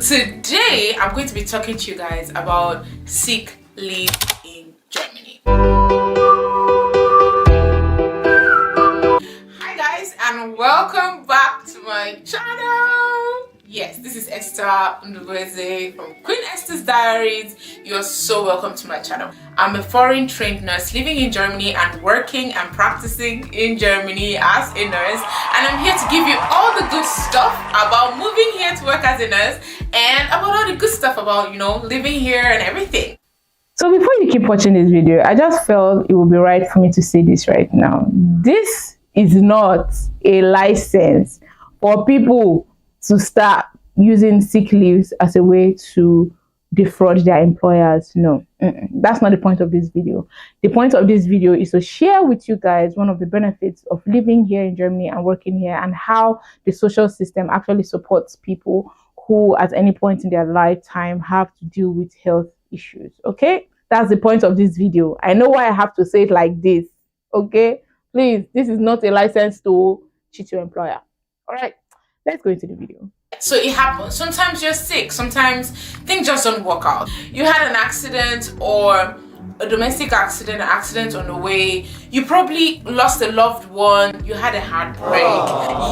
Today, I'm going to be talking to you guys about sick leave in Germany. Hi guys, and welcome back to my channel. Yes, this is Esther from Queen Esther's Diaries. You're so welcome to my channel. I'm a foreign trained nurse living in Germany and working and practicing in Germany as a nurse, and I'm here to give you all the good stuff about moving here to work as a nurse and about all the good stuff about, living here and everything. So before you keep watching this video, I just felt it would be right for me to say this right now. This is not a license for people to start using sick leaves as a way to defraud their employers. No, that's not the point of this video. The point of this video is to share with you guys one of the benefits of living here in Germany and working here, and how the social system actually supports people who at any point in their lifetime have to deal with health issues. Okay, that's the point of this video. I know why I have to say it like this. Okay, please, this is not a license to cheat your employer. All right, let's go into the video. So it happens. Sometimes you're sick, sometimes things just don't work out. You had an accident or a domestic accident, an accident on the way. You probably lost a loved one. You had a heartbreak.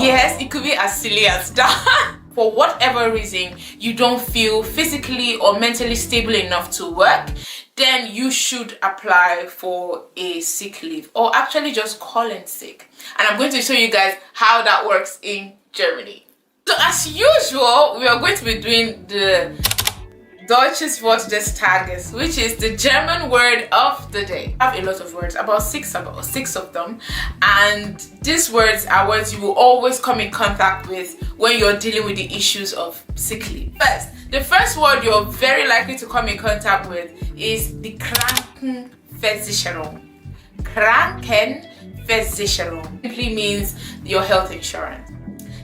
Yes, it could be as silly as that. For whatever reason, you don't feel physically or mentally stable enough to work, then you should apply for a sick leave, or actually just call in sick. And I'm going to show you guys how that works in Germany. So as usual, we are going to be doing the Deutsches Wort des Tages, which is the German word of the day. I have a lot of words, about six of them, and these words are words you will always come in contact with when you're dealing with the issues of sick leave. The first word you're very likely to come in contact with is the Krankenversicherung. Krankenversicherung simply means your health insurance.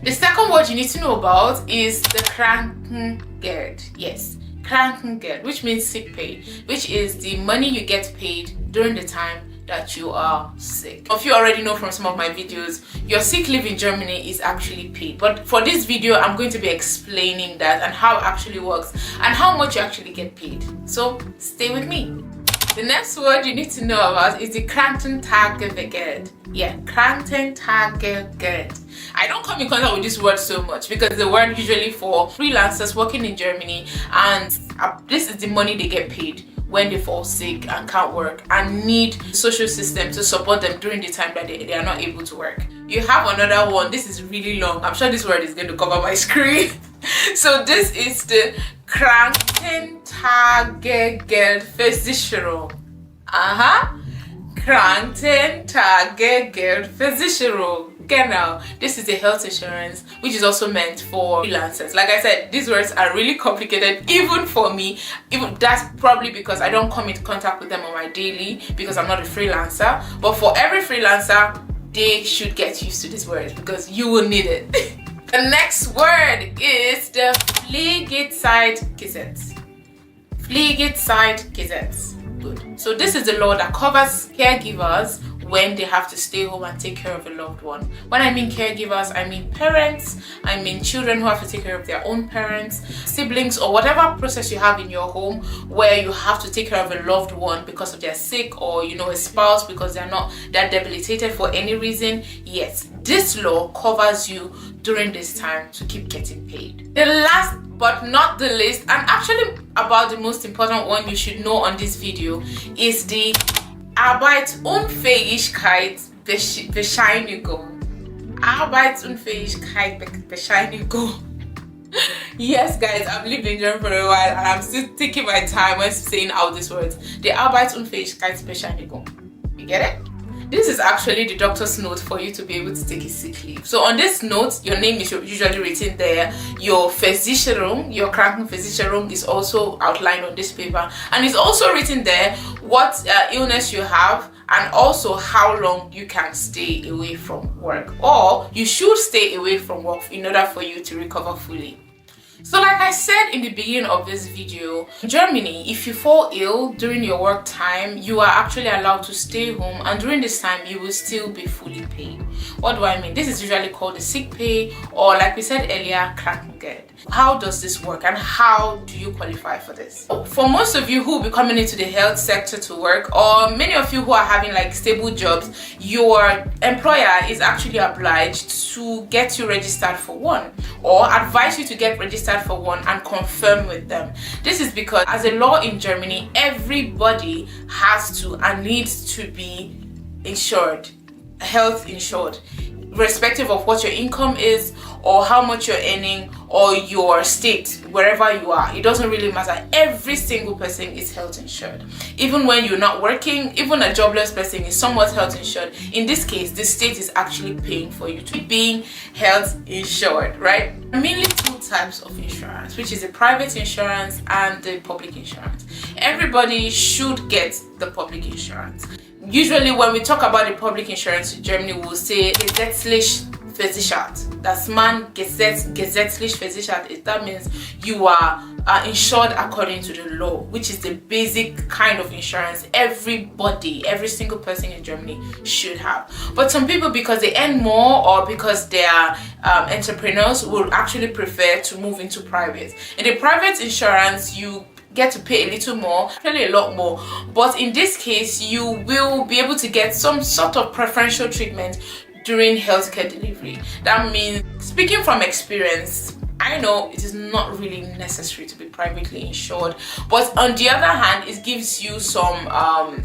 The second word you need to know about is the Krankengeld. Yes, Krankengeld, which means sick pay, which is the money you get paid during the time that you are sick. If you already know from some of my videos, your sick leave in Germany is actually paid. But for this video, I'm going to be explaining that and how it actually works and how much you actually get paid. So stay with me. The next word you need to know about is the Krankentagegeld. Yeah, Krankentagegeld. I don't come in contact with this word so much because the word usually for freelancers working in Germany, and this is the money they get paid when they fall sick and can't work and need the social system to support them during the time that they are not able to work. You have another one. This is really long. I'm sure this word is going to cover my screen. So this is the Krankentagegeldversicherung. Krankentagegeldversicherung. Genau. This is the health insurance, which is also meant for freelancers. Like I said, these words are really complicated, even for me. Even that's probably because I don't come into contact with them on my daily, because I'm not a freelancer. But for every freelancer, they should get used to these words because you will need it. The next word is the Pflegezeitgesetz. Pflegezeitgesetz. Good. So this is the law that covers caregivers when they have to stay home and take care of a loved one. When I mean caregivers, I mean parents, I mean children who have to take care of their own parents, siblings, or whatever process you have in your home where you have to take care of a loved one because of their sick, or a spouse because they're debilitated for any reason. Yes, this law covers you during this time to keep getting paid. The last but not the least, and actually about the most important one you should know on this video, is the Arbeitsunfähigkeitsbescheinigung. Arbeitsunfähigkeitsbescheinigung. Yes, guys, I've lived in Germany for a while and I'm still taking my time when saying out these words. The Arbeitsunfähigkeitsbescheinigung. You get it? This is actually the doctor's note for you to be able to take a sick leave. So on this note, your name is usually written there. Your Versicherung, your Krankenversicherung, is also outlined on this paper, and it's also written there what illness you have and also how long you can stay away from work, or you should stay away from work in order for you to recover fully. So like I said in the beginning of this video, in Germany, if you fall ill during your work time, you are actually allowed to stay home, and during this time you will still be fully paid. What do I mean? This is usually called the sick pay, or like we said earlier, Krankengeld. How does this work and how do you qualify for this? For most of you who will be coming into the health sector to work, or many of you who are having like stable jobs, your employer is actually obliged to get you registered for one, or advise you to get registered for one and confirm with them. This is because as a law in Germany, everybody has to and needs to be insured, health insured, irrespective of what your income is or how much you're earning or your state, wherever you are. It doesn't really matter. Every single person is health insured. Even when you're not working, even a jobless person is somewhat health insured. In this case, the state is actually paying for you to be health insured, right? Mainly two types of insurance, which is the private insurance and the public insurance. Everybody should get the public insurance. Usually when we talk about the public insurance in Germany, we'll say gesetzlich versichert. That's man gesetzlich versichert. That means you are insured according to the law, which is the basic kind of insurance everybody, every single person in Germany should have. But some people, because they earn more or because they are entrepreneurs, will actually prefer to move into private. In the private insurance, you get to pay a little more, actually a lot more, but in this case you will be able to get some sort of preferential treatment during healthcare delivery. That means, speaking from experience, I know it is not really necessary to be privately insured, but on the other hand, it gives you some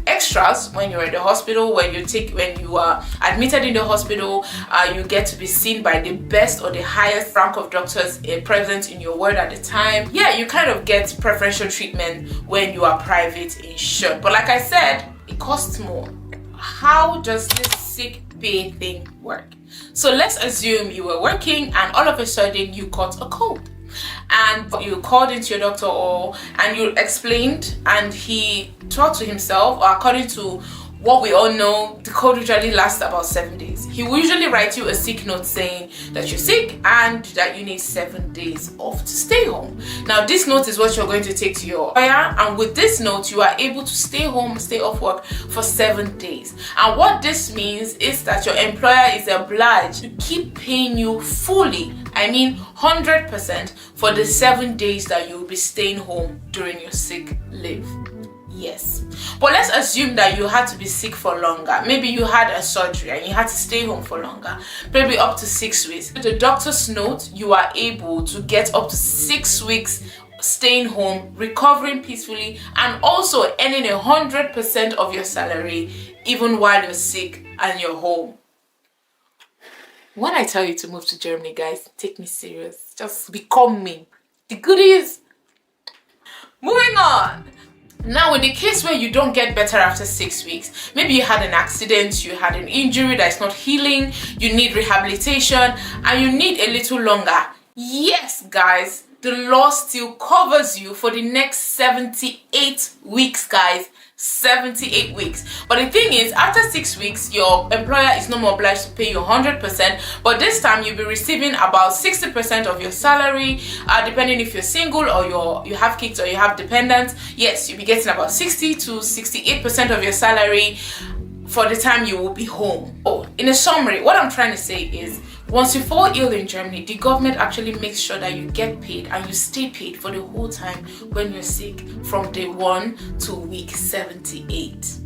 extras when you're in the hospital. When you are admitted in the hospital, you get to be seen by the best or the highest rank of doctors present in your ward at the time. Yeah, you kind of get preferential treatment when you are private insured. But like I said, it costs more. How does this sick pay thing work? So let's assume you were working and all of a sudden you caught a cold, and you called into your doctor and you explained, and he thought to himself, or according to what we all know, the cold usually lasts about 7 days. He will usually write you a sick note saying that you're sick and that you need 7 days off to stay home. Now this note is what you're going to take to your employer, and with this note you are able to stay home, stay off work for 7 days. And what this means is that your employer is obliged to keep paying you fully, I mean 100%, for the 7 days that you will be staying home during your sick leave. Yes, but let's assume that you had to be sick for longer. Maybe you had a surgery and you had to stay home for longer, maybe up to 6 weeks. With the doctor's note, you are able to get up to 6 weeks staying home, recovering peacefully, and also earning 100% of your salary even while you're sick and you're home. When I tell you to move to Germany, guys, take me serious. Just become me. The goodies. Moving on. Now, in the case where you don't get better after 6 weeks, maybe you had an accident, you had an injury that is not healing, you need rehabilitation, and you need a little longer. Yes, guys, the law still covers you for the next 78 weeks, guys. 78 weeks. But the thing is, after 6 weeks, your employer is no more obliged to pay you 100%, but this time you'll be receiving about 60% of your salary, depending if you're single or you have kids or you have dependents. Yes, you'll be getting about 60 to 68% of your salary for the time you will be home. Oh, in a summary, what I'm trying to say is, once you fall ill in Germany, the government actually makes sure that you get paid and you stay paid for the whole time when you're sick, from day 1 to week 78.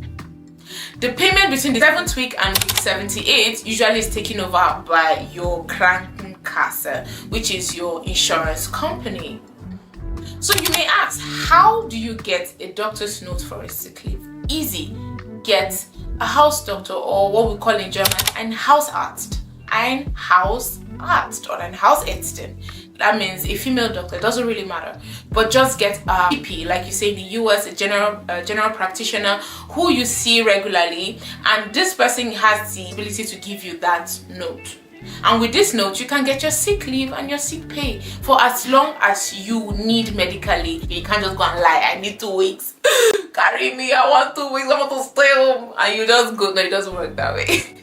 The payment between the 7th week and week 78 usually is taken over by your Krankenkasse, which is your insurance company. So you may ask, how do you get a doctor's note for a sick leave? Easy. Get a house doctor, or what we call in German ein Hausarzt. Ein Hausarzt or ein Hausärztin. That means a female doctor. It doesn't really matter, but just get a GP, like you say in the US, a general practitioner who you see regularly, and this person has the ability to give you that note. And with this note, you can get your sick leave and your sick pay for as long as you need medically. You can't just go and lie, I need 2 weeks. Carry me, I want 2 weeks, I want to stay home. And you just go. No, it doesn't work that way.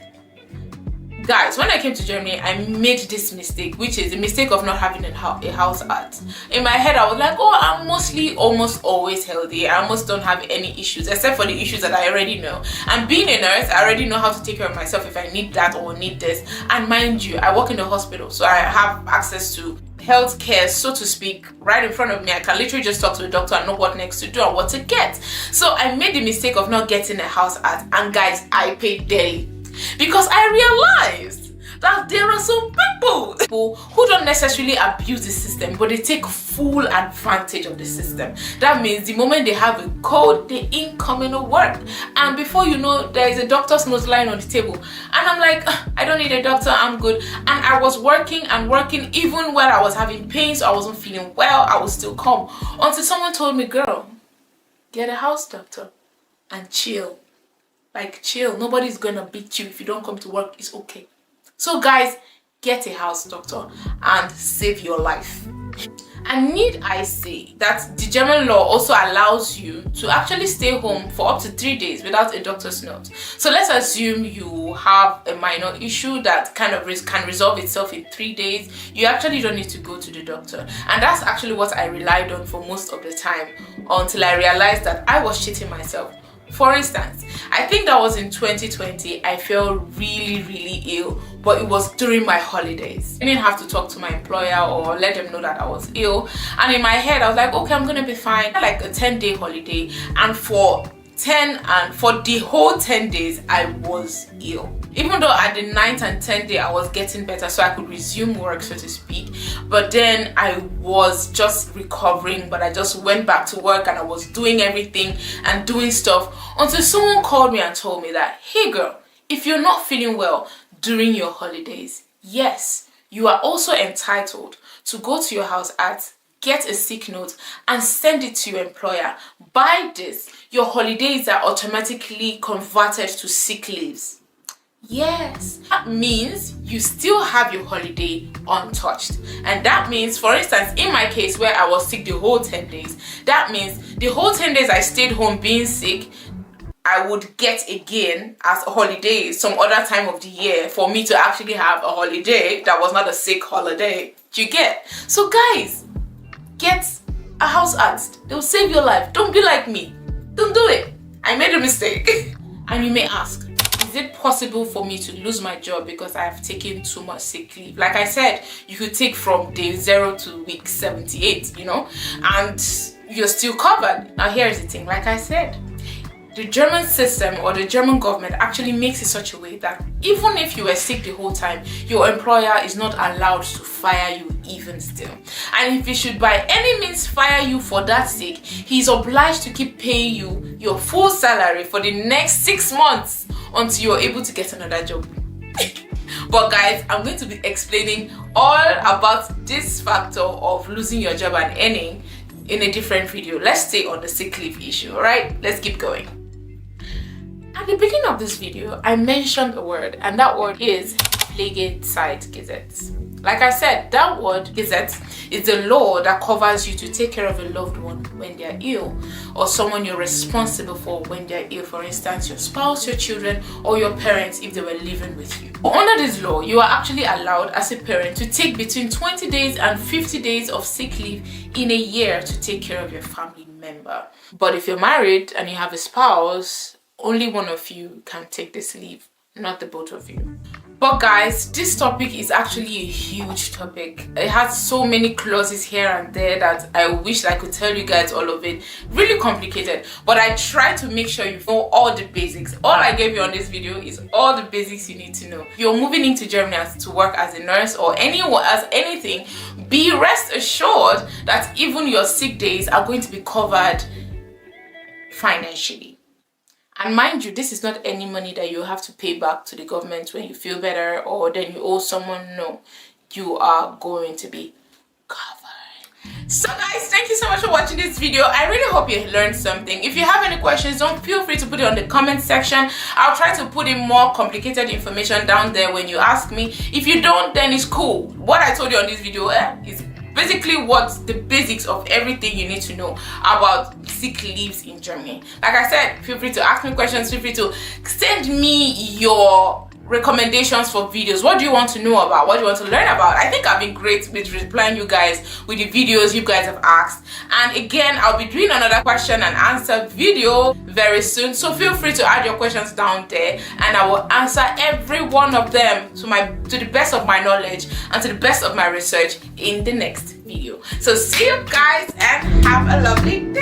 Guys, when I came to Germany, I made this mistake, which is the mistake of not having a house art. In my head, I was like, oh, I'm mostly almost always healthy. I almost don't have any issues, except for the issues that I already know. And being a nurse, I already know how to take care of myself if I need that or need this. And mind you, I work in the hospital, so I have access to healthcare, so to speak, right in front of me. I can literally just talk to the doctor and know what next to do and what to get. So I made the mistake of not getting a house art, and guys, I paid daily. Because I realized that there are some people who don't necessarily abuse the system, but they take full advantage of the system. That means the moment they have a cold, they ain't coming to work. And before you know, there is a doctor's note lying on the table. And I'm like, I don't need a doctor, I'm good. And I was working and working, even when I was having pain, so I wasn't feeling well, I was still calm. Until someone told me, girl, get a house doctor and chill. Like, chill. Nobody's gonna beat you if you don't come to work. It's okay. So guys, get a house doctor and save your life. And need I say that the German law also allows you to actually stay home for up to 3 days without a doctor's note. So let's assume you have a minor issue that kind of can resolve itself in 3 days. You actually don't need to go to the doctor. And that's actually what I relied on for most of the time, until I realized that I was cheating myself. For instance, I think that was in 2020, I felt really ill, but it was during my holidays. I didn't have to talk to my employer or let them know that I was ill. And in my head, I was like, okay, I'm gonna be fine. I had like a 10-day holiday, and for the whole 10 days, I was ill. Even though at the 9th and 10th day I was getting better, so I could resume work, so to speak. But then I was just recovering, but I just went back to work and I was doing everything and doing stuff until someone called me and told me that, hey girl, if you're not feeling well during your holidays, yes, you are also entitled to go to your house art, get a sick note and send it to your employer. By this, your holidays are automatically converted to sick leaves. Yes, that means you still have your holiday untouched. And that means, for instance, in my case where I was sick the whole 10 days, that means the whole 10 days I stayed home being sick, I would get again as a holiday some other time of the year for me to actually have a holiday that was not a sick holiday. Do you get? So guys, get a house art. They'll save your life. Don't be like me. Don't do it. I made a mistake. And you may ask, is it possible for me to lose my job because I have taken too much sick leave? Like I said, you could take from day 0 to week 78, you know, and you're still covered. Now here's the thing, like I said, the German system or the German government actually makes it such a way that even if you were sick the whole time, your employer is not allowed to fire you even still. And if he should by any means fire you for that sick, he's obliged to keep paying you your full salary for the next 6 months until you're able to get another job. But guys, I'm going to be explaining all about this factor of losing your job and earning in a different video. Let's stay on the sick leave issue, alright? Let's keep going. At the beginning of this video, I mentioned a word, and that word is Pflegezeitgesetz. Like I said, that word, Gesetz, is the law that covers you to take care of a loved one when they're ill, or someone you're responsible for when they're ill. For instance, your spouse, your children, or your parents if they were living with you. Under this law, you are actually allowed as a parent to take between 20 days and 50 days of sick leave in a year to take care of your family member. But if you're married and you have a spouse, only one of you can take this leave, not the both of you. But guys, this topic is actually a huge topic. It has so many clauses here and there that I wish I could tell you guys all of it. Really complicated, but I try to make sure you know all the basics. All I gave you on this video is all the basics you need to know. If you're moving into Germany to work as a nurse or anyone as anything, be rest assured that even your sick days are going to be covered financially. And mind you, this is not any money that you have to pay back to the government when you feel better or then you owe someone. No, you are going to be covered. So guys, thank you so much for watching this video. I really hope you learned something. If you have any questions, don't feel free to put it on the comment section. I'll try to put in more complicated information down there when you ask me. If you don't, then it's cool. What I told you on this video is basically what's the basics of everything you need to know about sick leaves in Germany. Like I said, feel free to ask me questions, feel free to send me your recommendations for videos. What do you want to know about? What do you want to learn about? I think I've been great with replying you guys with the videos you guys have asked. And again, I'll be doing another question and answer video very soon, so feel free to add your questions down there and I will answer every one of them to the best of my knowledge and to the best of my research in the next video. So see you guys and have a lovely